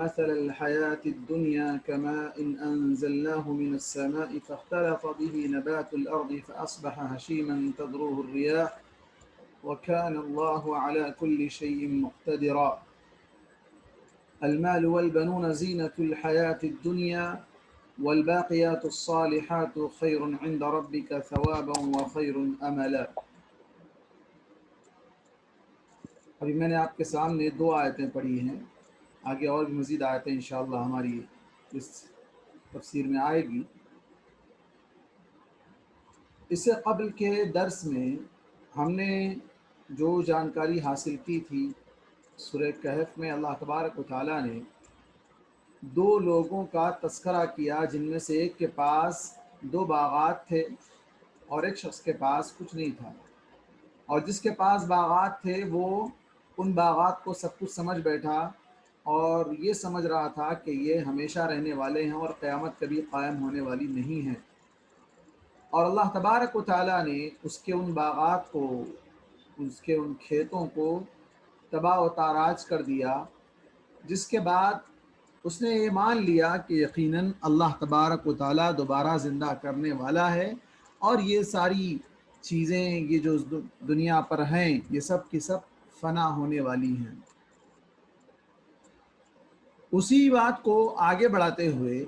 مثل الحياة الدنيا كماء أنزلناه من السماء فاختلط به نبات الأرض فأصبح هشيما تذروه الرياح وكان الله على كل شيء مقتدرا المال والبنون زينة الحياة الدنيا والباقيات الصالحات خير عند ربك ثوابا وخير املا. ابھی میں نے آپ کے سامنے 2 آیتیں پڑھی ہیں، آگے اور بھی مزید آیتیں انشاءاللہ ہماری اس تفسیر میں آئے گی. اس سے قبل کے درس میں ہم نے جو جانکاری حاصل کی تھی، سورہ کہف میں اللہ تبارک و تعالیٰ نے 2 لوگوں کا تذکرہ کیا، جن میں سے ایک کے پاس 2 باغات تھے اور ایک شخص کے پاس کچھ نہیں تھا، اور جس کے پاس باغات تھے وہ ان باغات کو سب کچھ سمجھ بیٹھا اور یہ سمجھ رہا تھا کہ یہ ہمیشہ رہنے والے ہیں اور قیامت کبھی قائم ہونے والی نہیں ہے. اور اللہ تبارک و تعالیٰ نے اس کے ان باغات کو، اس کے ان کھیتوں کو تباہ و تاراج کر دیا، جس کے بعد اس نے یہ مان لیا کہ یقیناً اللہ تبارک و تعالیٰ دوبارہ زندہ کرنے والا ہے اور یہ ساری چیزیں، یہ جو دنیا پر ہیں، یہ سب کی سب فنا ہونے والی ہیں. اسی بات کو آگے بڑھاتے ہوئے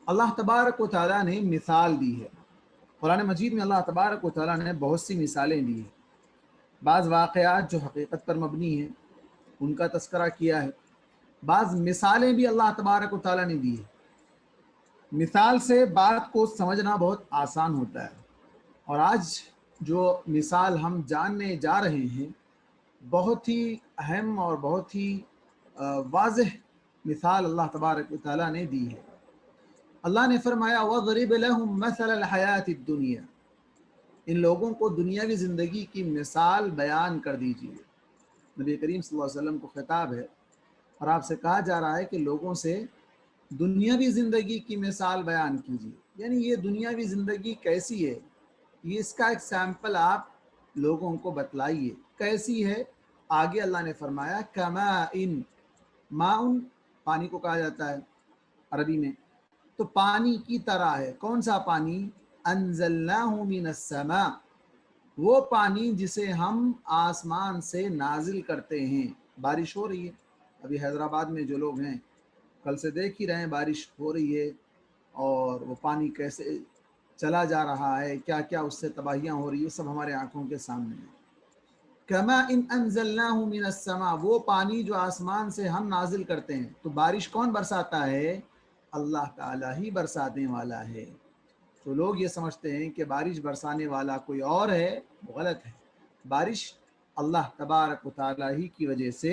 اللہ تبارک و تعالیٰ نے مثال دی ہے. قرآن مجید میں اللہ تبارک و تعالیٰ نے بہت سی مثالیں دی ہیں. بعض واقعات جو حقیقت پر مبنی ہیں ان کا تذکرہ کیا ہے، بعض مثالیں بھی اللہ تبارک و تعالیٰ نے دی ہے. مثال سے بات کو سمجھنا بہت آسان ہوتا ہے، اور آج جو مثال ہم جاننے جا رہے ہیں بہت ہی اہم اور بہت ہی واضح مثال اللہ تبارک و تعالیٰ نے دی ہے. اللہ نے فرمایا وَضْرِبْ لَهُمْ مَثَلَ الْحَيَاةِ الدُّنْيَا، ان لوگوں کو دنیاوی زندگی کی مثال بیان کر دیجیے. نبی کریم صلی اللہ علیہ وسلم کو خطاب ہے اور آپ سے کہا جا رہا ہے کہ لوگوں سے دنیاوی زندگی کی مثال بیان کیجیے. یعنی یہ دنیاوی زندگی کیسی ہے، یہ اس کا ایک سیمپل آپ لوگوں کو بتلائیے کیسی ہے. آگے اللہ نے فرمایا کماء، ماؤن پانی کو کہا جاتا ہے عربی میں، تو پانی کی طرح ہے. کون سا پانی؟ انزلناہ من السماء، وہ پانی جسے ہم آسمان سے نازل کرتے ہیں. بارش ہو رہی ہے، ابھی حیدرآباد میں جو لوگ ہیں کل سے دیکھ ہی رہے ہیں بارش ہو رہی ہے، اور وہ پانی کیسے چلا جا رہا ہے، کیا کیا اس سے تباہیاں ہو رہی ہیں، سب ہمارے آنکھوں کے سامنے ہے. کما ان انزلناہ من السماء، وہ پانی جو آسمان سے ہم نازل کرتے ہیں. تو بارش کون برساتا ہے؟ اللہ تعالیٰ ہی برسانے والا ہے. تو لوگ یہ سمجھتے ہیں کہ بارش برسانے والا کوئی اور ہے، وہ غلط ہے. بارش اللہ تبارک و تعالیٰ ہی کی وجہ سے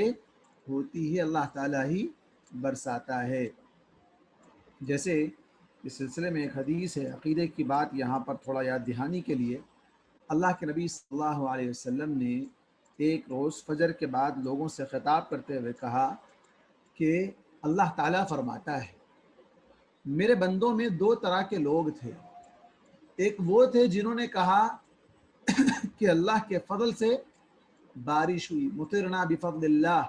ہوتی ہے، اللہ تعالیٰ ہی برساتا ہے. جیسے اس سلسلے میں ایک حدیث ہے، عقیدے کی بات یہاں پر تھوڑا یاد دہانی کے لیے. اللہ کے نبی صلی اللہ علیہ وسلم نے ایک روز فجر کے بعد لوگوں سے خطاب کرتے ہوئے کہا کہ اللہ تعالیٰ فرماتا ہے میرے بندوں میں 2 طرح کے لوگ تھے. ایک وہ تھے جنہوں نے کہا کہ اللہ کے فضل سے بارش ہوئی، مطرنا بفضل اللہ.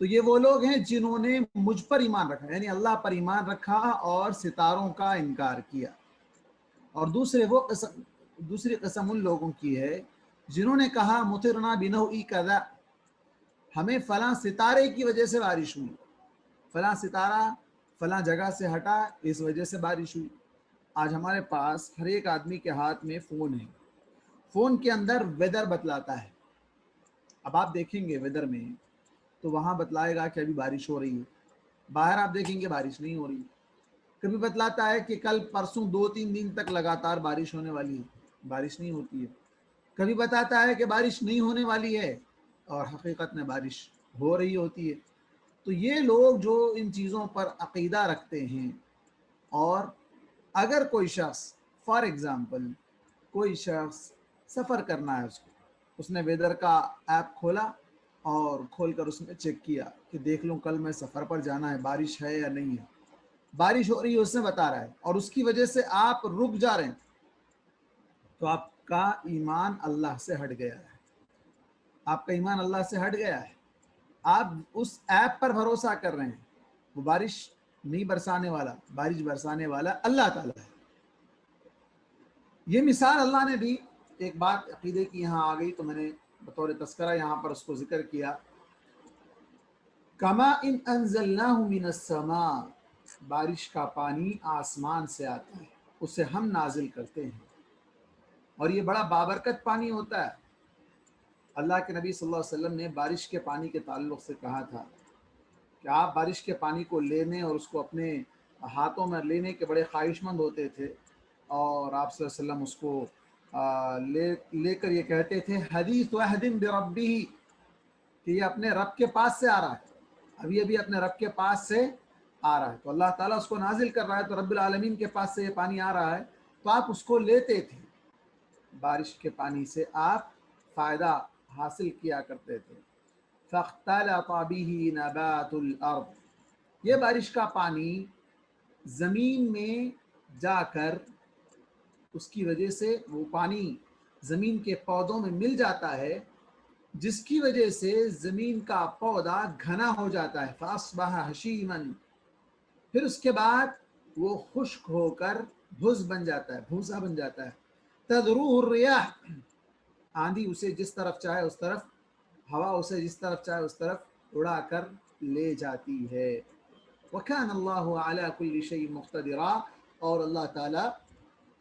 تو یہ وہ لوگ ہیں جنہوں نے مجھ پر ایمان رکھا، یعنی اللہ پر ایمان رکھا اور ستاروں کا انکار کیا. اور دوسری قسم ان لوگوں کی ہے جنہوں نے کہا مطرنا بنوء کذا، ہمیں فلاں ستارے کی وجہ سے بارش ہوئی، فلاں ستارہ فلاں جگہ سے ہٹا، اس وجہ سے بارش ہوئی. آج ہمارے پاس ہر ایک آدمی کے ہاتھ میں فون ہے، فون کے اندر ویدر بتلاتا ہے. اب آپ دیکھیں گے ویدر میں تو وہاں بتلائے گا کہ ابھی بارش ہو رہی ہے، باہر آپ دیکھیں گے بارش نہیں ہو رہی. کبھی بتلاتا ہے کہ کل پرسوں 2-3 دن تک لگاتار بارش ہونے والی ہے، بارش نہیں ہوتی ہے. کبھی بتاتا ہے کہ بارش نہیں ہونے والی ہے اور حقیقت میں بارش ہو رہی ہوتی ہے. تو یہ لوگ جو ان چیزوں پر عقیدہ رکھتے ہیں، اور اگر کوئی شخص فار ایگزامپل کوئی شخص سفر کرنا ہے، اس نے ویدر کا ایپ کھولا اور کھول کر اس میں چیک کیا کہ دیکھ لوں کل میں سفر پر جانا ہے، بارش ہے یا نہیں ہے. بارش ہو رہی ہے اس میں بتا رہا ہے، اور اس کی وجہ سے آپ رک جا رہے ہیں، تو آپ کا ایمان اللہ سے ہٹ گیا ہے، آپ کا ایمان اللہ سے ہٹ گیا ہے۔ آپ اس ایپ پر بھروسہ کر رہے ہیں، وہ بارش نہیں برسانے والا، بارش برسانے والا اللہ تعالیٰ ہے۔ یہ مثال اللہ نے دی۔ ایک بات عقیدے کی یہاں آ گئی تو میں نے بطور تذکرہ یہاں پر اس کو ذکر کیا، کما ان انزلناہ من السماء، بارش کا پانی آسمان سے آتا ہے، اسے ہم نازل کرتے ہیں، اور یہ بڑا بابرکت پانی ہوتا ہے۔ اللہ کے نبی صلی اللہ علیہ وسلم نے بارش کے پانی کے تعلق سے کہا تھا کہ آپ بارش کے پانی کو لینے اور اس کو اپنے ہاتھوں میں لینے کے بڑے خواہش مند ہوتے تھے، اور آپ صلی اللہ علیہ وسلم اس کو لے کر یہ کہتے تھے حدیث عہد بربہ، کہ یہ اپنے رب کے پاس سے آ رہا ہے، ابھی ابھی اپنے رب کے پاس سے آ رہا ہے، تو اللہ تعالیٰ اس کو نازل کر رہا ہے، تو رب العالمین کے پاس سے یہ پانی آ رہا ہے، تو آپ اس کو لیتے تھے، بارش کے پانی سے آپ فائدہ حاصل کیا کرتے تھے۔ فاختلط به نبات الارض، یہ بارش کا پانی زمین میں جا کر اس کی وجہ سے وہ پانی زمین کے پودوں میں مل جاتا ہے، جس کی وجہ سے زمین کا پودا گھنا ہو جاتا ہے، فاصبح حشیما، پھر اس کے بعد وہ خشک ہو کر بھس بن جاتا ہے، بھوسا بن جاتا ہے۔ تذروه الریاح، آندھی اسے جس طرف چاہے اس طرف، ہوا اسے جس طرف چاہے اس طرف اڑا کر لے جاتی ہے۔ وَكَانَ اللَّهُ عَلَى كُلِّ شَيْءٍ مُقْتَدِرًا، اور اللہ تعالی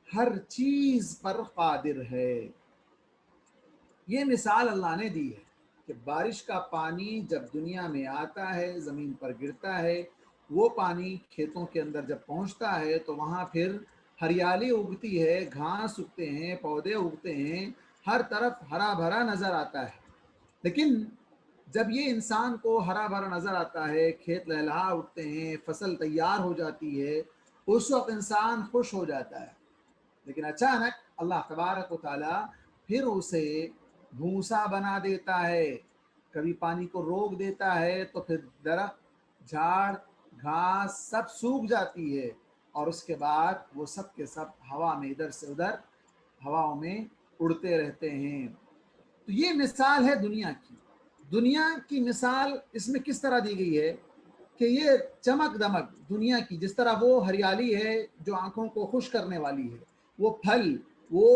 ہر چیز پر قادر ہے۔ یہ مثال اللہ نے دی ہے کہ بارش کا پانی جب دنیا میں آتا ہے، زمین پر گرتا ہے، وہ پانی کھیتوں کے اندر جب پہنچتا ہے تو وہاں پھر ہریالی اگتی ہے، گھاس اگتے ہیں، پودے اگتے ہیں، ہر طرف ہرا بھرا نظر آتا ہے۔ لیکن جب یہ انسان کو ہرا بھرا نظر آتا ہے، کھیت لہلہا اٹھتے ہیں، فصل تیار ہو جاتی ہے، اس وقت انسان خوش ہو جاتا ہے، لیکن اچانک اللہ تبارک و تعالی پھر اسے بھوسا بنا دیتا ہے، کبھی پانی کو روک دیتا ہے تو پھر درخت، جھاڑ، گھاس سب سوکھ جاتی ہے، اور اس کے بعد وہ سب کے سب ہوا میں ادھر سے ادھر ہواؤں میں اڑتے رہتے ہیں۔ تو یہ مثال ہے دنیا کی۔ دنیا کی مثال اس میں کس طرح دی گئی ہے کہ یہ چمک دمک دنیا کی، جس طرح وہ ہریالی ہے جو آنکھوں کو خوش کرنے والی ہے، وہ پھل، وہ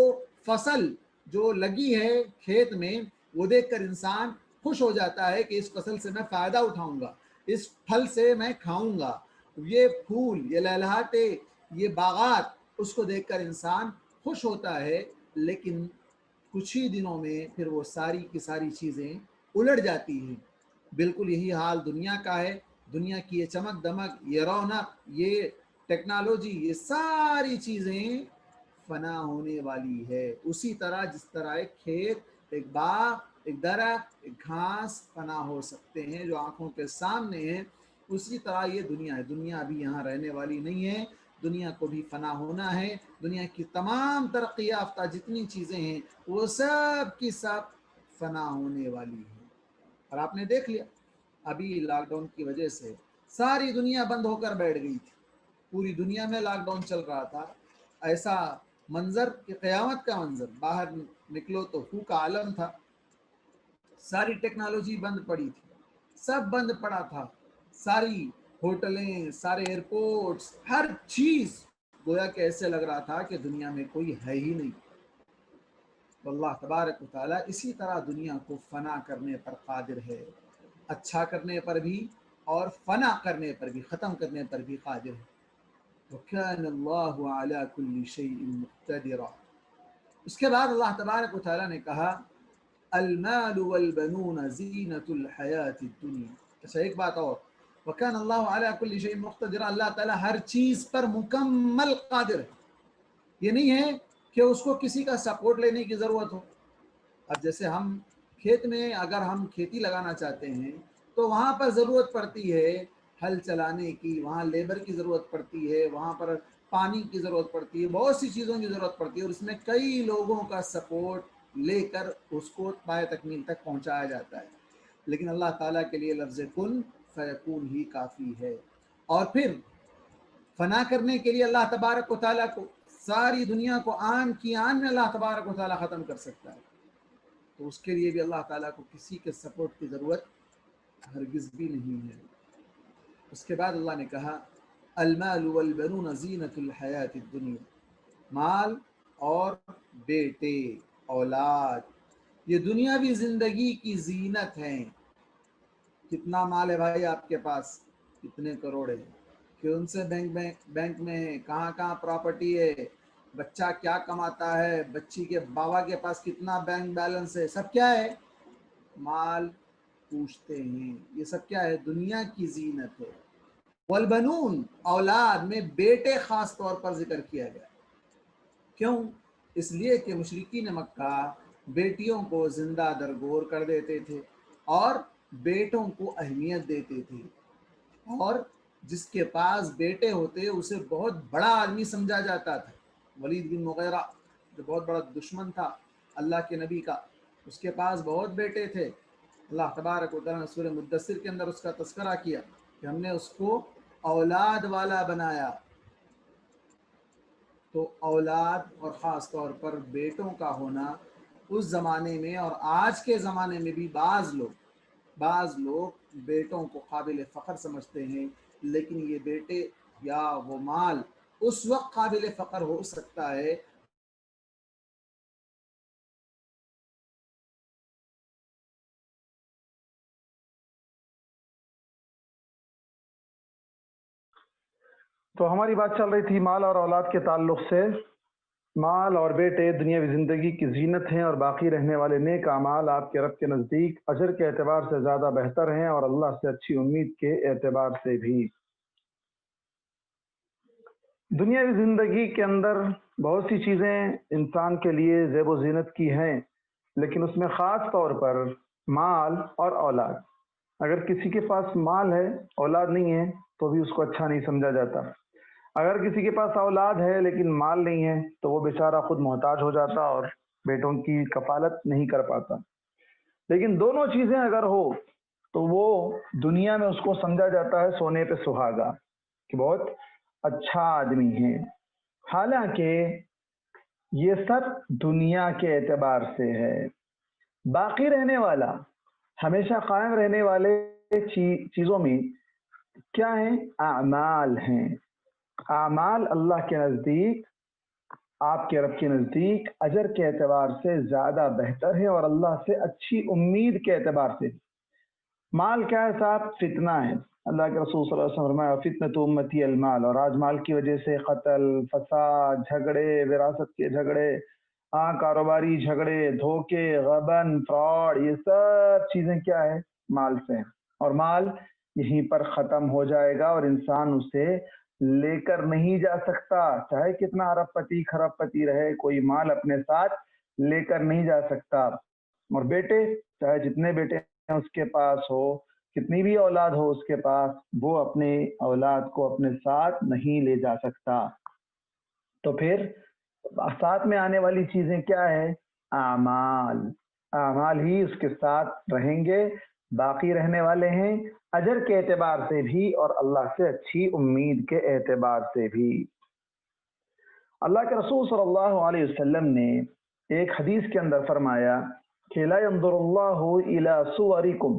فصل جو لگی ہے کھیت میں، وہ دیکھ کر انسان خوش ہو جاتا ہے کہ اس فصل سے میں فائدہ اٹھاؤں گا، اس پھل سے میں کھاؤں گا، یہ پھول، یہ لہلہاتے، یہ باغات، اس کو دیکھ کر انسان خوش ہوتا ہے۔ لیکن کچھ ہی دنوں میں پھر وہ ساری کی ساری چیزیں الٹ جاتی ہیں۔ بالکل یہی حال دنیا کا ہے۔ دنیا کی یہ چمک دمک، یہ رونق، یہ ٹیکنالوجی، یہ ساری چیزیں فنا ہونے والی ہے، اسی طرح جس طرح ایک کھیت، ایک باغ، ایک درخت، ایک گھاس فنا ہو سکتے ہیں جو آنکھوں کے سامنے ہیں، اسی طرح یہ دنیا ہے۔ دنیا ابھی یہاں رہنے والی نہیں ہے، دنیا کو بھی فنا ہونا ہے۔ دنیا کی تمام ترقی یافتہ جتنی چیزیں ہیں وہ سب کی سب فنا ہونے والی ہیں۔ اور آپ نے دیکھ لیا ابھی لاک ڈاؤن کی وجہ سے ساری دنیا بند ہو کر بیٹھ گئی تھی، پوری دنیا میں لاک ڈاؤن چل رہا تھا، ایسا منظر کہ قیامت کا منظر، باہر نکلو تو خوں کا عالم تھا، ساری ٹیکنالوجی بند پڑی تھی، سب بند پڑا تھا، ساری ہوٹلیں، سارے ایئرپورٹس، ہر چیز گویا کہ ایسے لگ رہا تھا کہ دنیا میں کوئی ہے ہی نہیں۔ تو اللہ تبارک و تعالیٰ اسی طرح دنیا کو فنا کرنے پر قادر ہے، اچھا کرنے پر بھی اور فنا کرنے پر بھی، ختم کرنے پر بھی قادر ہے۔ وَكَانَ اللَّهُ عَلَى كُلِّ شَيْءٍ مُقْتَدِرًا۔ اس کے بعد اللہ تبارک و تعالیٰ نے کہا المال والبنون زینۃ الحیات الدنیا۔ اچھا ایک بات اور، وَكَانَ اللَّهُ عَلَى كُلِّ شَيْءٍ مُقْتَدِرًا، اللہ تعالیٰ ہر چیز پر مکمل قادر ہے۔ یہ نہیں ہے کہ اس کو کسی کا سپورٹ لینے کی ضرورت ہو۔ اب جیسے ہم کھیت میں اگر ہم کھیتی لگانا چاہتے ہیں تو وہاں پر ضرورت پڑتی ہے ہل چلانے کی، وہاں لیبر کی ضرورت پڑتی ہے، وہاں پر پانی کی ضرورت پڑتی ہے، بہت سی چیزوں کی ضرورت پڑتی ہے، اور اس میں کئی لوگوں کا سپورٹ لے کر اس کو پائے تکمیل تک پہنچایا جاتا ہے۔ لیکن اللہ تعالیٰ کے لیے لفظ کن فیکون ہی کافی ہے۔ اور پھر فنا کرنے کے لیے اللہ تبارک و تعالیٰ کو ساری دنیا کو آن کی آن میں اللہ تبارک و تعالیٰ ختم کر سکتا ہے، تو اس کے لیے بھی اللہ تعالیٰ کو کسی کے سپورٹ کی ضرورت ہرگز بھی نہیں ہے۔ اس کے بعد اللہ نے کہا المال والبنون زینت الحیات الدنیا، مال اور بیٹے اولاد یہ دنیاوی زندگی کی زینت ہیں۔ کتنا مال ہے بھائی آپ کے پاس، کتنے کروڑ ہیں، کہ ان سے بینک میں ہے، کہاں کہاں پراپرٹی ہے، بچہ کیا کماتا ہے، بچی کے بابا کے پاس کتنا بینک بیلنس ہے، سب کیا ہے؟ مال پوچھتے ہیں۔ یہ سب کیا ہے؟ دنیا کی زینت ہے۔ والبنون، اولاد میں بیٹے خاص طور پر ذکر کیا گیا۔ کیوں؟ اس لیے کہ مشرکین مکہ بیٹیوں کو زندہ درگور کر دیتے تھے اور بیٹوں کو اہمیت دیتے تھے، اور جس کے پاس بیٹے ہوتے اسے بہت بڑا آدمی سمجھا جاتا تھا۔ ولید بن مغیرہ جو بہت بڑا دشمن تھا اللہ کے نبی کا، اس کے پاس بہت بیٹے تھے۔ اللہ تبارک و تعالیٰ نے سورہ مدثر کے اندر اس کا تذکرہ کیا کہ ہم نے اس کو اولاد والا بنایا۔ تو اولاد اور خاص طور پر بیٹوں کا ہونا اس زمانے میں اور آج کے زمانے میں بھی بعض لوگ بیٹوں کو قابل فخر سمجھتے ہیں، لیکن یہ بیٹے یا وہ مال اس وقت قابل فخر ہو سکتا ہے تو ہماری بات چل رہی تھی مال اور اولاد کے تعلق سے۔ مال اور بیٹے دنیاوی زندگی کی زینت ہیں، اور باقی رہنے والے نیک اعمال آپ کے رب کے نزدیک اجر کے اعتبار سے زیادہ بہتر ہیں اور اللہ سے اچھی امید کے اعتبار سے بھی۔ دنیاوی زندگی کے اندر بہت سی چیزیں انسان کے لیے زیب و زینت کی ہیں، لیکن اس میں خاص طور پر مال اور اولاد۔ اگر کسی کے پاس مال ہے اولاد نہیں ہے تو بھی اس کو اچھا نہیں سمجھا جاتا۔ اگر کسی کے پاس اولاد ہے لیکن مال نہیں ہے تو وہ بیچارہ خود محتاج ہو جاتا اور بیٹوں کی کفالت نہیں کر پاتا۔ لیکن دونوں چیزیں اگر ہو تو وہ دنیا میں اس کو سمجھا جاتا ہے سونے پہ سہاگا، کہ بہت اچھا آدمی ہے۔ حالانکہ یہ سب دنیا کے اعتبار سے ہے۔ باقی رہنے والا، ہمیشہ قائم رہنے والے چیزوں میں کیا ہیں؟ اعمال ہیں۔ اعمال اللہ کے نزدیک، آپ کے رب کے نزدیک اجر کے اعتبار سے زیادہ بہتر ہے اور اللہ سے اچھی امید کے اعتبار سے۔ مال کیا ہے صاحب؟ فتنہ ہے۔ اللہ کے رسول صلی اللہ علیہ وسلم فرمایا فتنۃ امتی المال، اور آج مال کی وجہ سے قتل، فساد، جھگڑے، وراثت کے جھگڑے، کاروباری جھگڑے، دھوکے، غبن، فراڈ، یہ سب چیزیں کیا ہے؟ مال سے ہیں۔ اور مال یہیں پر ختم ہو جائے گا اور انسان اسے لے کر نہیں جا سکتا، چاہے کتنا ارب پتی کھرب پتی رہے، کوئی مال اپنے ساتھ لے کر نہیں جا سکتا۔ اور بیٹے، چاہے جتنے بیٹے ہیں اس کے پاس ہو، کتنی بھی اولاد ہو اس کے پاس، وہ اپنے اولاد کو اپنے ساتھ نہیں لے جا سکتا۔ تو پھر ساتھ میں آنے والی چیزیں کیا ہے؟ اعمال۔ اعمال ہی اس کے ساتھ رہیں گے، باقی رہنے والے ہیں اجر کے اعتبار سے بھی اور اللہ سے اچھی امید کے اعتبار سے بھی۔ اللہ کے رسول صلی اللہ علیہ وسلم نے ایک حدیث کے اندر فرمایا کہ لا ينظر اللہ الى صورکم،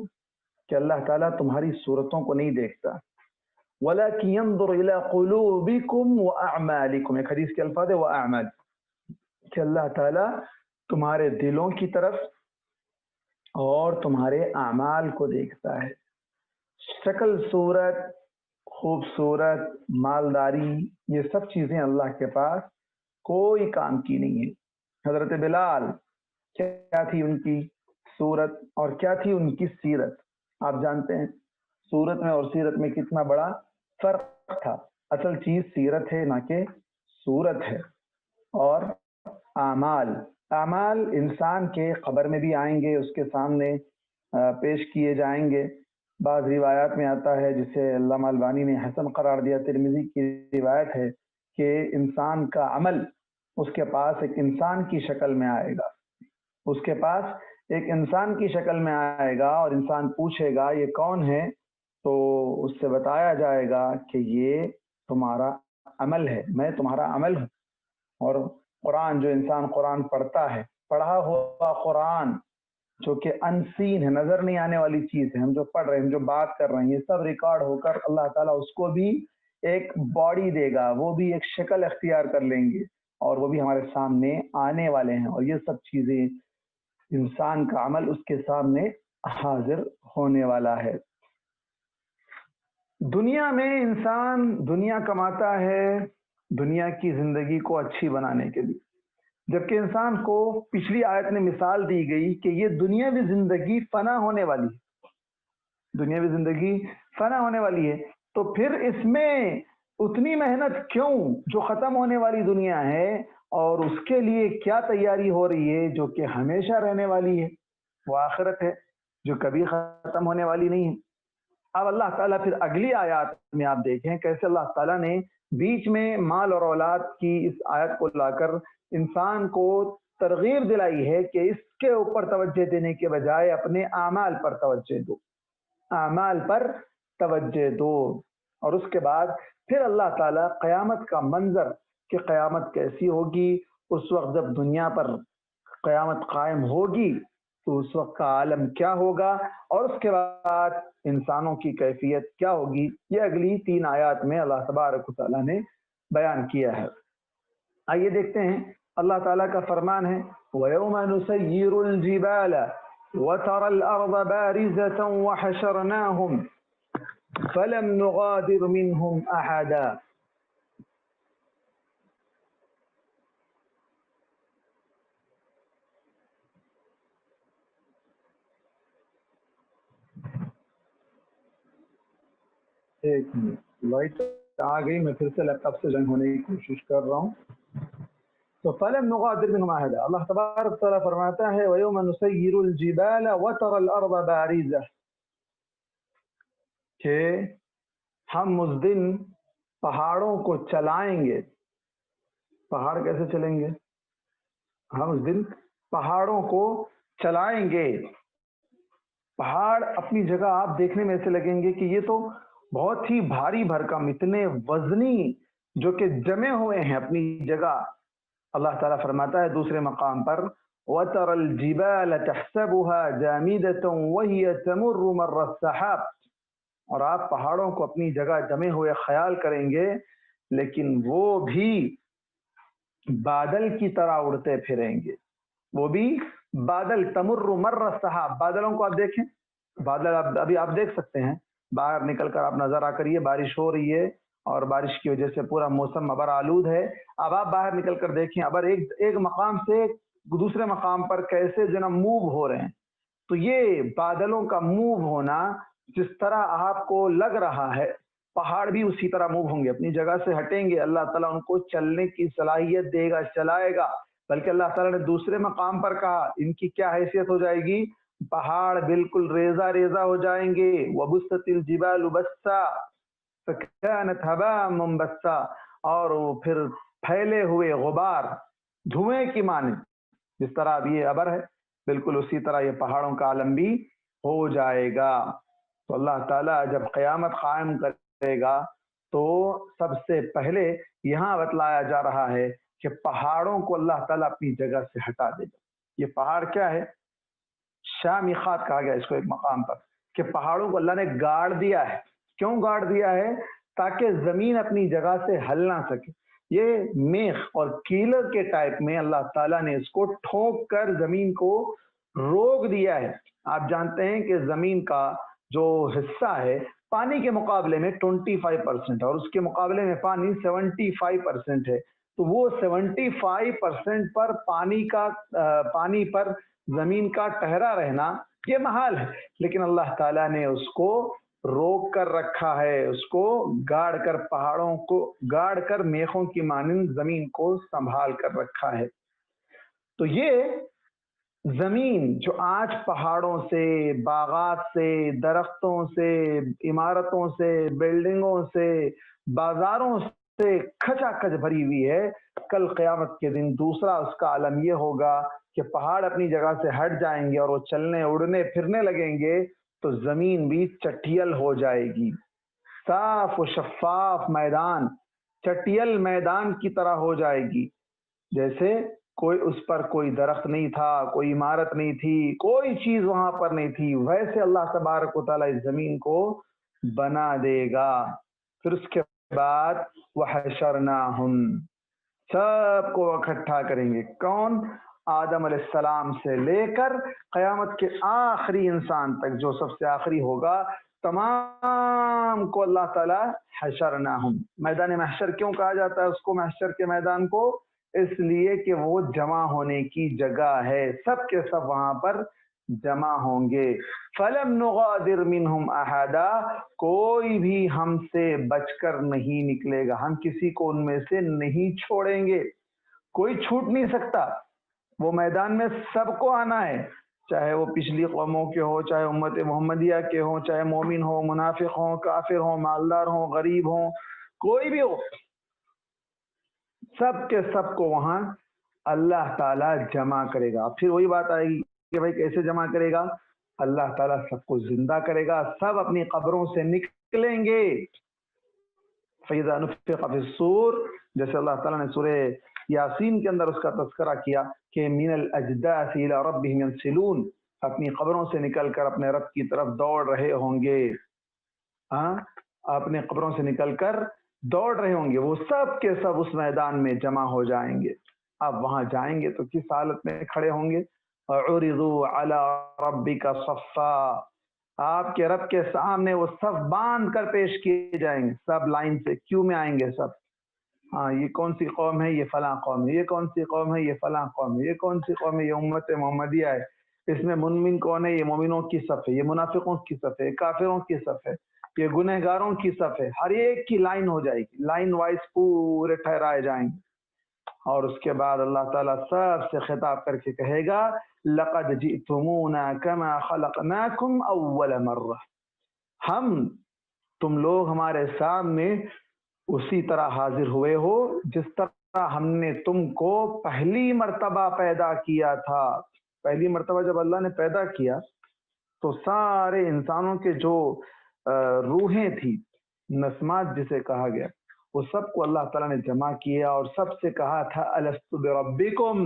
کہ اللہ تعالیٰ تمہاری صورتوں کو نہیں دیکھتا، وَلَكِنْ يَنْظُرُ إِلَىٰ قُلُوبِكُمْ وَأَعْمَالِكُمْ، ایک حدیث کے الفاظ ہے وَأَعْمَالِ، کہ اللہ تعالیٰ تمہارے دلوں کی طرف اور تمہارے اعمال کو دیکھتا ہے۔ شکل، صورت، خوبصورت، مالداری، یہ سب چیزیں اللہ کے پاس کوئی کام کی نہیں ہے۔ حضرت بلال، کیا تھی ان کی صورت اور کیا تھی ان کی سیرت؟ آپ جانتے ہیں صورت میں اور سیرت میں کتنا بڑا فرق تھا۔ اصل چیز سیرت ہے نہ کہ صورت ہے۔ اور اعمال انسان کے قبر میں بھی آئیں گے، اس کے سامنے پیش کیے جائیں گے۔ بعض روایات میں آتا ہے، جسے علامہ البانی نے حسن قرار دیا، ترمذی کی روایت ہے کہ انسان کا عمل اس کے پاس ایک انسان کی شکل میں آئے گا، اس کے پاس ایک انسان کی شکل میں آئے گا، اور انسان پوچھے گا یہ کون ہے؟ تو اس سے بتایا جائے گا کہ یہ تمہارا عمل ہے، میں تمہارا عمل ہوں۔ اور قرآن، جو انسان قرآن پڑھتا ہے، پڑھا ہوا قرآن جو کہ انسین ہے، نظر نہیں آنے والی چیز ہے، ہم جو پڑھ رہے ہیں، ہم جو بات کر رہے ہیں، یہ سب ریکارڈ ہو کر اللہ تعالیٰ اس کو بھی ایک باڈی دے گا، وہ بھی ایک شکل اختیار کر لیں گے، اور وہ بھی ہمارے سامنے آنے والے ہیں، اور یہ سب چیزیں انسان کا عمل اس کے سامنے حاضر ہونے والا ہے۔ دنیا میں انسان دنیا کماتا ہے دنیا کی زندگی کو اچھی بنانے کے لیے، جبکہ انسان کو پچھلی آیت میں مثال دی گئی کہ یہ دنیاوی زندگی فنا ہونے والی ہے، دنیاوی زندگی فنا ہونے والی ہے، تو پھر اس میں اتنی محنت کیوں جو ختم ہونے والی دنیا ہے، اور اس کے لیے کیا تیاری ہو رہی ہے جو کہ ہمیشہ رہنے والی ہے، وہ آخرت ہے جو کبھی ختم ہونے والی نہیں ہے۔ اب اللہ تعالیٰ پھر اگلی آیات میں آپ دیکھیں کیسے اللہ تعالیٰ نے بیچ میں مال اور اولاد کی اس آیت کو لا کر انسان کو ترغیب دلائی ہے کہ اس کے اوپر توجہ دینے کے بجائے اپنے اعمال پر توجہ دو، اعمال پر توجہ دو۔ اور اس کے بعد پھر اللہ تعالیٰ قیامت کا منظر کہ قیامت کیسی ہوگی، اس وقت جب دنیا پر قیامت قائم ہوگی تو اس وقت کا عالم کیا ہوگا، اور اس کے بعد انسانوں کی کیفیت کیا ہوگی، یہ اگلی 3 آیات میں اللہ تبارک و تعالیٰ نے بیان کیا ہے۔ آئیے دیکھتے ہیں، اللہ تعالیٰ کا فرمان ہے وَيَوْمَ نُسَيِّرُ الْجِبَالَ وَتَرَى الْأَرْضَ بَارِزَةً وَحَشَرْنَاهُمْ فَلَمْ نُغَادِرْ مِنْهُمْ أَحَدًا۔ ایک منٹ، لائٹ آ گئی، میں پھر سے لیپ ٹاپ سے جوائن ہونے کی کوشش کر رہا ہوں۔ تو فَلَمْ نُغَادِرْ مِنْهُمْ أَحَدًا، اللہ تبارک تعالیٰ فرماتا ہے وَيَوْمَ نُسَيِّرُ الْجِبَالَ وَتَرَى الْأَرْضَ بَارِزَةً، کہ ہم اس دن پہاڑوں کو چلائیں گے۔ پہاڑ کیسے چلیں گے؟ ہم اس دن پہاڑوں کو چلائیں گے۔ پہاڑ اپنی جگہ آپ دیکھنے میں ایسے لگیں گے کہ یہ تو بہت ہی بھاری بھرکم، اتنے وزنی جو کہ جمے ہوئے ہیں اپنی جگہ۔ اللہ تعالیٰ فرماتا ہے دوسرے مقام پر وَتَرَى الْجِبَالَ تَحْسَبُهَا جَامِدَةً وَهِيَ تَمُرُّ مَرَّ السَّحَابِ، اور آپ پہاڑوں کو اپنی جگہ جمے ہوئے خیال کریں گے، لیکن وہ بھی بادل کی طرح اڑتے پھریں گے، وہ بھی بادل تمر مر السحاب۔ بادلوں کو آپ دیکھیں، بادل ابھی آپ دیکھ سکتے ہیں، باہر نکل کر آپ نظر آ کریے، بارش ہو رہی ہے اور بارش کی وجہ سے پورا موسم ابر آلود ہے۔ اب آپ باہر نکل کر دیکھیں، ابر ایک مقام سے دوسرے مقام پر کیسے جناب موو ہو رہے ہیں۔ تو یہ بادلوں کا موو ہونا جس طرح آپ کو لگ رہا ہے، پہاڑ بھی اسی طرح موو ہوں گے، اپنی جگہ سے ہٹیں گے، اللہ تعالیٰ ان کو چلنے کی صلاحیت دے گا، چلائے گا۔ بلکہ اللہ تعالیٰ نے دوسرے مقام پر کہا ان کی کیا حیثیت ہو جائے گی، پہاڑ بالکل ریزہ ریزہ ہو جائیں گے۔ وَبُسَّتِ الْجِبَالُ بَسًّا فَكَانَتْ هَبَاءً مُنبَثًّا، اور وہ پھر پھیلے ہوئے غبار دھوئیں کی مانند، جس طرح اب یہ ابر ہے بالکل اسی طرح یہ پہاڑوں کا عالم بھی ہو جائے گا۔ تو اللہ تعالیٰ جب قیامت قائم کرے گا تو سب سے پہلے یہاں بتلایا جا رہا ہے کہ پہاڑوں کو اللہ تعالیٰ اپنی جگہ سے ہٹا دے گا۔ یہ پہاڑ کیا ہے؟ شامخات کہا گیا اس کو ایک مقام پر، کہ پہاڑوں کو اللہ نے گاڑ دیا ہے۔ کیوں گاڑ دیا ہے؟ تاکہ زمین اپنی جگہ سے ہل نہ سکے۔ یہ میخ اور کیلر کے ٹائپ میں اللہ تعالیٰ نے اس کو ٹھوک کر زمین کو روک دیا ہے۔ آپ جانتے ہیں کہ زمین کا جو حصہ ہے پانی کے مقابلے میں 25% اور اس کے مقابلے میں پانی 75% ہے، تو وہ 75% پر پانی پر زمین کا ٹہرا رہنا یہ محال ہے، لیکن اللہ تعالیٰ نے اس کو روک کر رکھا ہے، اس کو گاڑ کر، پہاڑوں کو گاڑ کر میخوں کی مانند زمین کو سنبھال کر رکھا ہے۔ تو یہ زمین جو آج پہاڑوں سے، باغات سے، درختوں سے، عمارتوں سے، بلڈنگوں سے، بازاروں سے کھچا کھچ بھری ہوئی ہے، کل قیامت کے دن دوسرا اس کا عالم یہ ہوگا کہ پہاڑ اپنی جگہ سے ہٹ جائیں گے اور وہ چلنے اڑنے پھرنے لگیں گے، تو زمین بھی چٹیل ہو جائے گی۔ صاف و شفاف میدان چٹیل میدان کی طرح ہو جائے گی، جیسے کوئی اس پر کوئی درخت نہیں تھا، کوئی عمارت نہیں تھی، کوئی چیز وہاں پر نہیں تھی، ویسے اللہ تبارک و تعالیٰ اس زمین کو بنا دے گا۔ پھر اس کے بعد وحشرناہم، سب کو اکٹھا کریں گے۔ کون؟ آدم علیہ السلام سے لے کر قیامت کے آخری انسان تک، جو سب سے آخری ہوگا، تمام کو اللہ تعالیٰ حشرناہم۔ میدان محشر کیوں کہا جاتا ہے اس کو، محشر کے میدان کو؟ اس لیے کہ وہ جمع ہونے کی جگہ ہے، سب کے سب وہاں پر جمع ہوں گے۔ فَلَمْ نُغَادِرْ مِنْهُمْ أَحَدًا، کوئی بھی ہم سے بچ کر نہیں نکلے گا، ہم کسی کو ان میں سے نہیں چھوڑیں گے، کوئی چھوٹ نہیں سکتا۔ وہ میدان میں سب کو آنا ہے، چاہے وہ پچھلی قوموں کے ہو، چاہے امت محمدیہ کے ہوں، چاہے مومن ہو، منافق ہوں، کافر ہوں، مالدار ہوں، غریب ہوں، کوئی بھی ہو، سب کے سب کو وہاں اللہ تعالیٰ جمع کرے گا۔ پھر وہی بات آئے گی کہ بھائی کیسے جمع کرے گا؟ اللہ تعالیٰ سب کو زندہ کرے گا، سب اپنی قبروں سے نکلیں گے۔ فَإِذَا نُفِخَ فِي الصُّورِ، جیسے اللہ تعالیٰ نے سورہ یاسین کے اندر اس کا تذکرہ کیا کہ مِنَ الْأَجْدَاثِ إِلَىٰ رَبِّهِمْ يَنْسِلُونَ، اپنی قبروں سے نکل کر اپنے رب کی طرف دوڑ رہے ہوں گے۔ اپنے قبروں سے نکل کر دوڑ رہے ہوں گے، وہ سب کے سب اس میدان میں جمع ہو جائیں گے۔ اب وہاں جائیں گے تو کس حالت میں کھڑے ہوں گے؟ عُرِضُوا عَلَىٰ رَبِّكَ صَفًّا، آپ کے رب کے سامنے وہ صف باندھ کر پیش کیے جائیں گے، سب لائن سے کیوں میں آئیں گے سب۔ ہاں، یہ کون سی قوم ہے؟ یہ فلاں قوم ہے۔ یہ کون سی قوم ہے؟ یہ فلاں قوم ہے۔ یہ کون سی قوم ہے؟ یہ امت محمدیہ ہے۔ اس میں مومن کون ہے؟ یہ مومنوں کی صف ہے، یہ منافقوں کی صف ہے، یہ کافروں کی صف ہے، یہ گنہگاروں کی صف ہے۔ ہر ایک کی لائن ہو جائے گی، لائن وائز پورے ٹھہرائے جائیں گے۔ اور اس کے بعد اللہ تعالیٰ سب سے خطاب کر کے کہے گا لَقَدْ جِئْتُمُونَا كَمَا خَلَقْنَاكُمْ أَوَّلَ مَرَّةٍ، ہم تم لوگ ہمارے سامنے اسی طرح حاضر ہوئے ہو جس طرح ہم نے تم کو پہلی مرتبہ پیدا کیا تھا۔ پہلی مرتبہ جب اللہ نے پیدا کیا تو سارے انسانوں کے جو روحیں تھی، نسمات جسے کہا گیا، وہ سب کو اللہ تعالیٰ نے جمع کیا اور سب سے کہا تھا الست بربکم،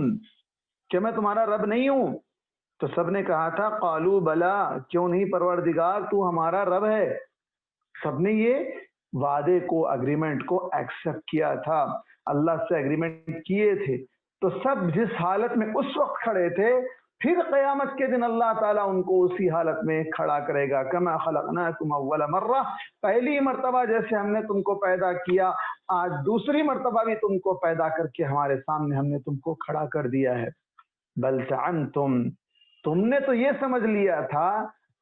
کہ میں تمہارا رب نہیں ہوں؟ تو سب نے کہا تھا قالوا بلا، کیوں نہیں پروردگار، تو ہمارا رب ہے۔ سب نے یہ وعدے کو، اگریمنٹ کو ایکسپٹ کیا تھا، اللہ سے اگریمنٹ کیے تھے۔ تو سب جس حالت میں اس وقت کھڑے تھے، پھر قیامت کے دن اللہ تعالیٰ ان کو اسی حالت میں کھڑا کرے گا۔ کما خلقناکم اول مرہ، پہلی مرتبہ جیسے ہم نے تم کو پیدا کیا، آج دوسری مرتبہ بھی تم کو پیدا کر کے ہمارے سامنے ہم نے تم کو کھڑا کر دیا ہے۔ بل زعمتم، تم نے تو یہ سمجھ لیا تھا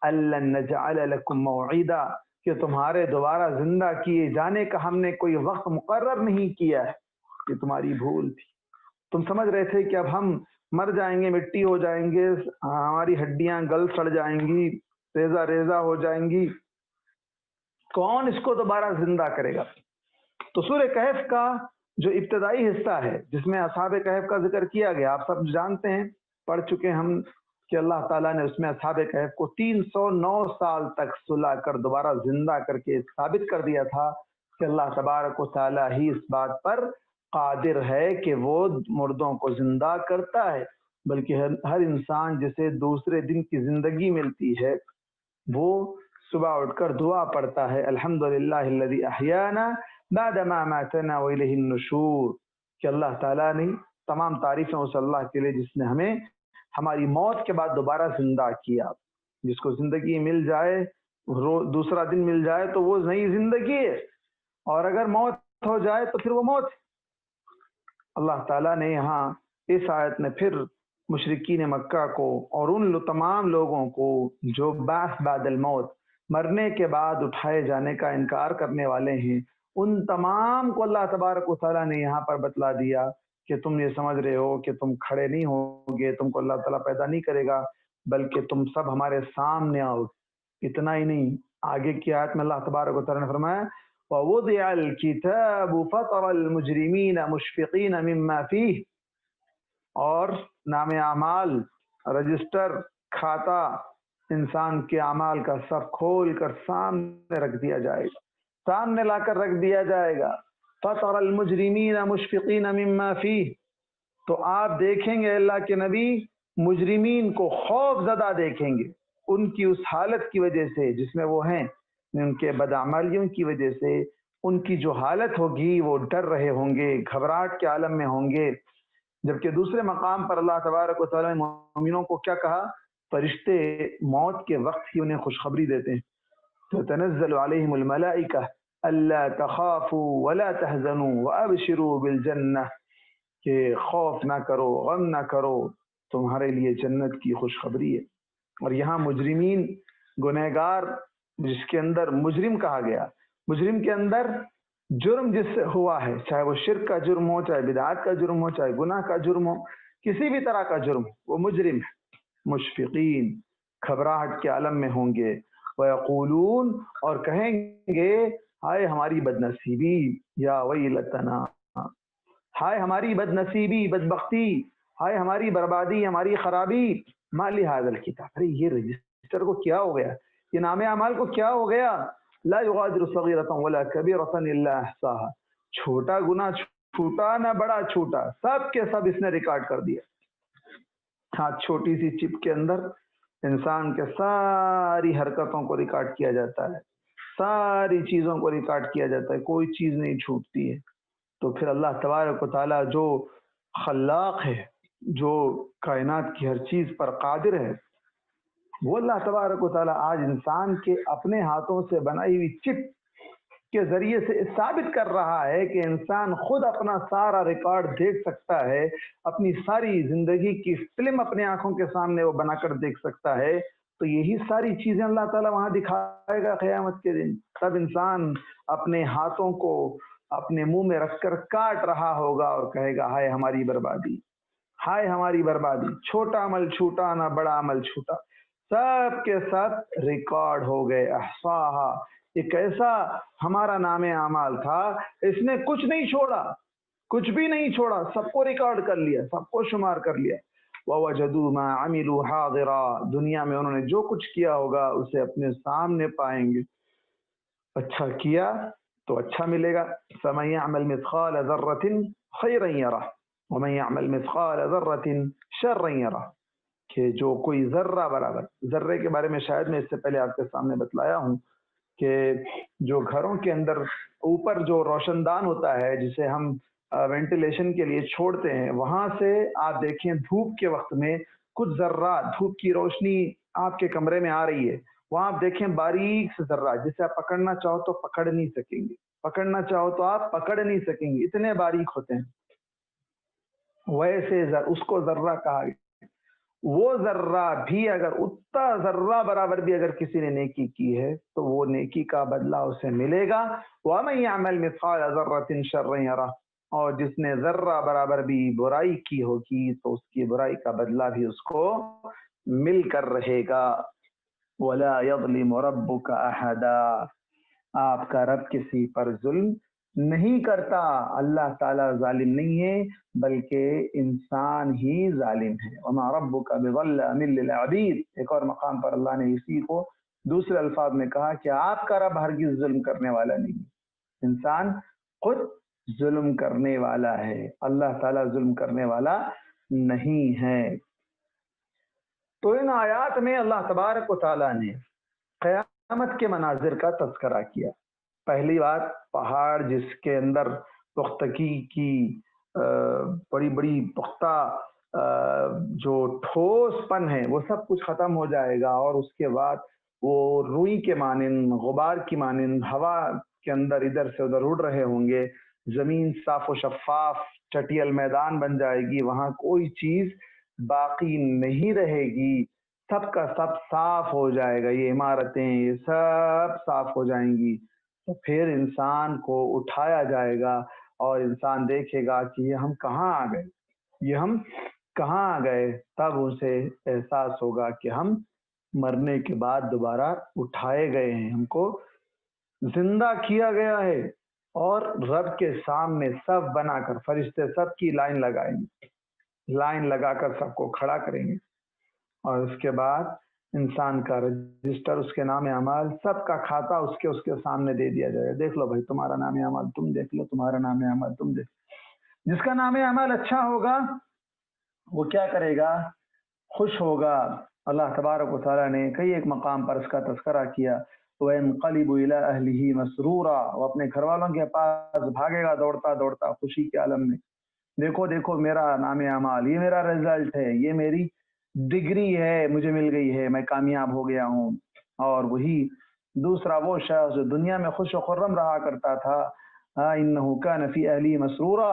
الن نجعل لکم موعدا، کہ تمہارے دوبارہ زندہ کیے جانے کا ہم نے کوئی وقت مقرر نہیں کیا ہے۔ یہ تمہاری بھول تھی، تم سمجھ رہے تھے کہ اب ہم مر جائیں گے، مٹی ہو جائیں گے، ہماری ہڈیاں گل سڑ جائیں گی، ریزہ ریزہ ہو جائیں گی، کون اس کو دوبارہ زندہ کرے گا؟ تو سورہ کہف کا جو ابتدائی حصہ ہے جس میں اصحاب کہف کا ذکر کیا گیا، آپ سب جانتے ہیں، پڑھ چکے ہم، کہ اللہ تعالیٰ نے اس میں اصحاب کہف کو 309 سال تک سلا کر دوبارہ زندہ کر کے ثابت کر دیا تھا کہ اللہ تبارک و تعالیٰ ہی اس بات پر قادر ہے کہ وہ مردوں کو زندہ کرتا ہے، بلکہ ہر انسان جسے دوسرے دن کی زندگی ملتی ہے وہ صبح اٹھ کر دعا پڑھتا ہے الحمدللہ الذی احیانا بعد ما ماتنا والیہ النشور، کہ اللہ تعالیٰ نے تمام تعریفیں اس اللہ کے لیے جس نے ہمیں ہماری موت کے بعد دوبارہ زندہ کیا۔ جس کو زندگی مل جائے، دوسرا دن مل جائے تو وہ نئی زندگی ہے، اور اگر موت ہو جائے تو پھر وہ موت۔ اللہ تعالیٰ نے یہاں اس آیت میں پھر مشرکین مکہ کو اور ان تمام لوگوں کو جو بعث بعد الموت، مرنے کے بعد اٹھائے جانے کا انکار کرنے والے ہیں، ان تمام کو اللہ تبارک و تعالیٰ نے یہاں پر بتلا دیا کہ تم یہ سمجھ رہے ہو کہ تم کھڑے نہیں ہوگے، تم کو اللہ تعالیٰ پیدا نہیں کرے گا، بلکہ تم سب ہمارے سامنے آؤ۔ اتنا ہی نہیں، آگے کی آیت میں اللہ تبارک و تعالیٰ نے فرمایا وَوُضِعَ الْكِتَابُ فَتَرَى الْمُجْرِمِينَ مُشْفِقِينَ مِمَّا فِيهِ، اور نام اعمال، رجسٹر، کھاتا انسان کے اعمال کا سب کھول کر سامنے رکھ دیا جائے گا، سامنے لا کر رکھ دیا جائے گا۔ فَتَرَى الْمُجْرِمِينَ مُشْفِقِينَ مِمَّا فِيهِ، تو آپ دیکھیں گے اللہ کے نبی مجرمین کو خوف زدہ دیکھیں گے ان کی اس حالت کی وجہ سے جس میں وہ ہیں، ان کے بدعمالیوں کی وجہ سے ان کی جو حالت ہوگی وہ ڈر رہے ہوں گے، گھبراہٹ کے عالم میں ہوں گے۔ جبکہ دوسرے مقام پر اللہ تبارک و تعالیٰ نے مومنوں کو کیا کہا؟ فرشتے موت کے وقت ہی انہیں خوشخبری دیتے ہیں، تتنزل علیہم الملائکہ الا تخافوا ولا تحزنوا وابشروا بالجنہ، کہ خوف نہ کرو، غم نہ کرو، تمہارے لیے جنت کی خوشخبری ہے۔ اور یہاں مجرمین، گنہگار، جس کے اندر مجرم کہا گیا، مجرم کے اندر جرم جس سے ہوا ہے، چاہے وہ شرک کا جرم ہو، چاہے بدعات کا جرم ہو، چاہے گناہ کا جرم ہو، کسی بھی طرح کا جرم، وہ مجرم ہے۔ مشفقین، گھبراہٹ کے عالم میں ہوں گے، ویقولون، اور کہیں گے ہائے ہماری بدنصیبی، یا ویلتنا، ہائے ہماری بدنصیبی، بدبختی، ہائے ہماری بربادی، ہماری خرابی، ما لہذا الکتاب، ارے یہ رجسٹر کو کیا ہو گیا، یہ نام اعمال کو کیا ہو گیا، لا یغادر صغیرۃ ولا کبیرۃ الا احصاها، چھوٹا گناہ چھوٹا نہ بڑا چھوٹا، سب کے سب اس نے ریکارڈ کر دیا۔ ہاں، چھوٹی سی چپ کے اندر انسان کے ساری حرکتوں کو ریکارڈ کیا جاتا ہے، ساری چیزوں کو ریکارڈ کیا جاتا ہے، کوئی چیز نہیں چھوٹتی ہے۔ تو پھر اللہ تبارک و تعالیٰ جو خلاق ہے، جو کائنات کی ہر چیز پر قادر ہے، وہ اللہ تبارک و تعالیٰ آج انسان کے اپنے ہاتھوں سے بنائی ہوئی چپ کے ذریعے سے ثابت کر رہا ہے کہ انسان خود اپنا سارا ریکارڈ دیکھ سکتا ہے، اپنی ساری زندگی کی فلم اپنے آنکھوں کے سامنے وہ بنا کر دیکھ سکتا ہے۔ تو یہی ساری چیزیں اللہ تعالیٰ وہاں دکھائے گا قیامت کے دن، تب انسان اپنے ہاتھوں کو اپنے منہ میں رکھ کر کاٹ رہا ہوگا اور کہے گا ہائے ہماری بربادی، ہائے ہماری بربادی، چھوٹا عمل چھوٹا نہ بڑا عمل چھوٹا، سب کے ساتھ ریکارڈ ہو گئے، احصاہا، ایک ایسا ہمارا نام اعمال تھا، اس نے کچھ نہیں چھوڑا، کچھ بھی نہیں چھوڑا، سب کو ریکارڈ کر لیا، سب کو شمار کر لیا۔ وَوَجَدُوا مَا عَمِلُوا حَاضِرًا، دنیا میں انہوں نے جو کچھ کیا ہوگا اسے اپنے سامنے پائیں گے، اچھا کیا تو اچھا ملے گا۔ فَمَن يَعْمَلْ مِثْقَالَ ذَرَّةٍ خَيْرًا يَرَهُ وَمَن يَعْمَلْ مِثْقَالَ ذَرَّةٍ شَرًّا يَرَهُ، کہ جو کوئی ذرہ برابر، ذرے کے بارے میں شاید میں اس سے پہلے آپ کے سامنے بتلایا ہوں کہ جو گھروں کے اندر اوپر جو روشن دان ہوتا ہے جسے ہم وینٹیلیشن کے لیے چھوڑتے ہیں، وہاں سے آپ دیکھیں دھوپ کے وقت میں کچھ ذرات، دھوپ کی روشنی آپ کے کمرے میں آ رہی ہے، وہاں آپ دیکھیں باریک سے ذرات جسے آپ پکڑنا چاہو تو پکڑ نہیں سکیں گے، پکڑنا چاہو تو آپ پکڑ نہیں سکیں گے، اتنے باریک ہوتے ہیں۔ ویسے اس کو ذرہ کہا گیا۔ وہ ذرہ بھی اگر اتنا ذرہ برابر بھی اگر کسی نے نیکی کی ہے تو وہ نیکی کا بدلہ اسے ملے گا۔ وَمَن يَعْمَلْ مِثْقَالَ ذَرَّةٍ شَرًّا يَرَهُ، اور جس نے ذرہ برابر بھی برائی کی ہوگی تو اس کی برائی کا بدلہ بھی اس کو مل کر رہے گا۔ وَلَا يَظْلِمُ رَبُّكَ أَحَدًا، آپ کا رب کسی پر ظلم نہیں کرتا، اللہ تعالیٰ ظالم نہیں ہے بلکہ انسان ہی ظالم ہے۔ وما ربک بظلام للعبید، ایک اور مقام پر اللہ نے اسی کو دوسرے الفاظ میں کہا کہ آپ کا رب ہرگز ظلم کرنے والا نہیں، انسان خود ظلم کرنے والا ہے، اللہ تعالیٰ ظلم کرنے والا نہیں ہے۔ تو ان آیات میں اللہ تبارک و تعالیٰ نے قیامت کے مناظر کا تذکرہ کیا۔ پہلی بات، پہاڑ جس کے اندر پختگی کی بڑی بڑی پختہ جو ٹھوس پن ہے وہ سب کچھ ختم ہو جائے گا، اور اس کے بعد وہ روئی کے مانند، غبار کی مانند ہوا کے اندر ادھر سے ادھر اڑ رہے ہوں گے، زمین صاف و شفاف چٹیل میدان بن جائے گی، وہاں کوئی چیز باقی نہیں رہے گی، سب کا سب صاف ہو جائے گا، یہ عمارتیں یہ سب صاف ہو جائیں گی۔ تو پھر انسان کو اٹھایا جائے گا اور انسان دیکھے گا کہ یہ ہم کہاں آ گئے، یہ ہم کہاں آ گئے، تب اسے احساس ہوگا کہ ہم مرنے کے بعد دوبارہ اٹھائے گئے ہیں، ہم کو زندہ کیا گیا ہے، اور رب کے سامنے سب بنا کر فرشتے سب کی لائن لگائیں گے، لائن لگا کر سب کو کھڑا کریں گے، اور اس کے بعد انسان کا رجسٹر، اس کے نام اعمال، سب کا کھاتا اس کے سامنے دے دیا جائے گا، دیکھ لو بھائی تمہارا نام اعمال، تم دیکھ لو تمہارا نام اعمال، تم دیکھ۔ جس کا نام اعمال اچھا ہوگا وہ کیا کرے گا؟ خوش ہوگا۔ اللہ تبارک و تعالیٰ نے کئی ایک مقام پر اس کا تذکرہ کیا، وَيَنْقَلِبُ إِلَىٰ أَهْلِهِ مَسْرُورًا، وہ اپنے گھر والوں کے پاس بھاگے گا دوڑتا دوڑتا خوشی کے عالم میں، دیکھو دیکھو میرا نام اعمال، یہ میرا رزلٹ ہے، یہ میری ڈگری ہے، مجھے مل گئی ہے، میں کامیاب ہو گیا ہوں۔ اور وہی دوسرا وہ شخص جو دنیا میں خوش و خرم رہا کرتا تھا، إِنَّهُ كَانَ فِي أَهْلِهِ مَسْرُورًا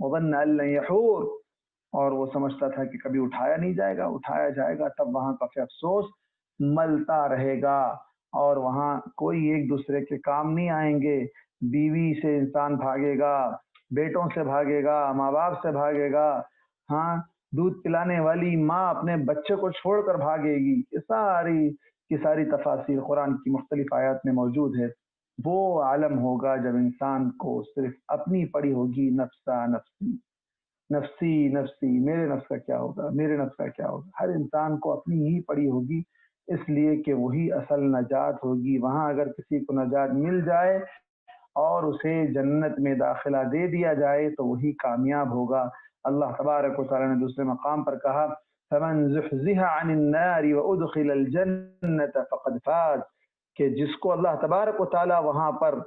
وَظَنَّ أَن لَّن يَحُورَ، اور وہ سمجھتا تھا کہ کبھی اٹھایا نہیں جائے گا، اٹھایا جائے گا، تب وہاں کا پھر افسوس ملتا رہے گا، اور وہاں کوئی ایک دوسرے کے کام نہیں آئیں گے۔ بیوی سے انسان بھاگے گا، بیٹوں سے بھاگے گا، ماں باپ سے بھاگے گا، ہاں دودھ پلانے والی ماں اپنے بچے کو چھوڑ کر بھاگے گی۔ یہ ساری کی ساری تفاصیر قرآن کی مختلف آیات میں موجود ہے۔ وہ عالم ہوگا جب انسان کو صرف اپنی پڑی ہوگی نفسا نفسی، نفسی نفسی، میرے نفس کا کیا ہوگا، میرے نفس کا کیا ہوگا۔ ہر انسان کو اپنی ہی پڑی ہوگی، اس لیے کہ وہی اصل نجات ہوگی۔ وہاں اگر کسی کو نجات مل جائے اور اسے جنت میں داخلہ دے دیا جائے تو وہی کامیاب ہوگا۔ اللہ تبارک و تعالیٰ نے دوسرے مقام پر کہا فَمَن زُحْزِحَ عَنِ النَّارِ وَأُدْخِلَ الْجَنَّةَ فَقَدْ فَازَ، کہ جس کو اللہ تبارک و تعالیٰ وہاں پر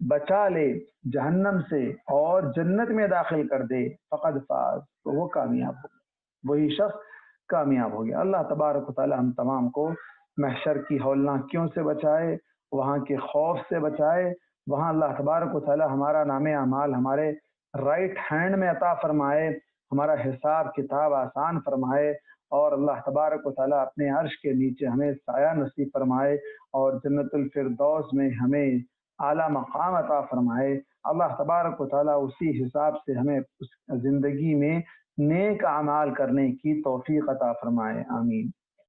بچا لے جہنم سے اور جنت میں داخل کر دے، فقد فاز، تو وہ کامیاب ہو، وہی شخص کامیاب ہو گیا۔ اللہ تبارک و تعالی ہم تمام کو محشر کی ہولناکیوں سے بچائے، وہاں کے خوف سے بچائے، وہاں اللہ تبارک و تعالی ہمارا نام اعمال ہمارے رائٹ ہینڈ میں عطا فرمائے، ہمارا حساب کتاب آسان فرمائے، اور اللہ تبارک و تعالی اپنے عرش کے نیچے ہمیں سایہ نصیب فرمائے، اور جنت الفردوس میں ہمیں اعلیٰ مقام عطا فرمائے۔ اللہ تبارک و تعالیٰ اسی حساب سے ہمیں اس زندگی میں نیک اعمال کرنے کی توفیق عطا فرمائے، آمین۔